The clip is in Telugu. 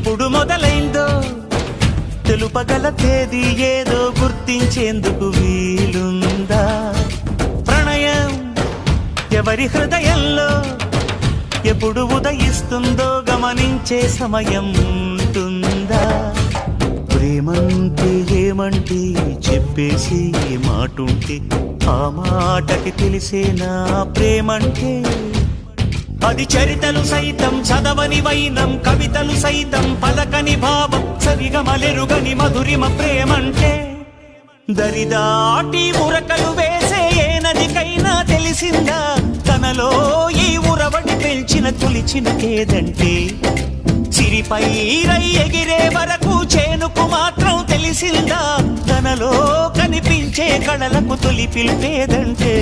ఎప్పుడు మొదలైందో తెలుపగల తేదీ ఏదో గుర్తించేందుకు వీలుందా? ప్రణయం ఎవరి హృదయంలో ఎప్పుడు ఉదయిస్తుందో గమనించే సమయం ఉంటుందా? ప్రేమంటే ఏమంటే చెప్పేసి మాటుంటే ఆ మాటకి తెలిసేనా ప్రేమంటే? అది చరితలు సైతం చదవని వైనం, కవితలు సైతం పలకని భావం, సరిగమలెరుగని మధురిమ ప్రేమంటే. దరిదాటి ఉరకలు వేసే ఏ నదికైనా తెలిసిందా తనలో ఈ ఉరవడి పెంచిన తొలిచిన కేదంటే? సిరిపై రై ఎగిరే వరకు చేనుకు మాత్రం తెలిసిందా తనలో కనిపించే కళలకు తొలి పిలిపేదంటే?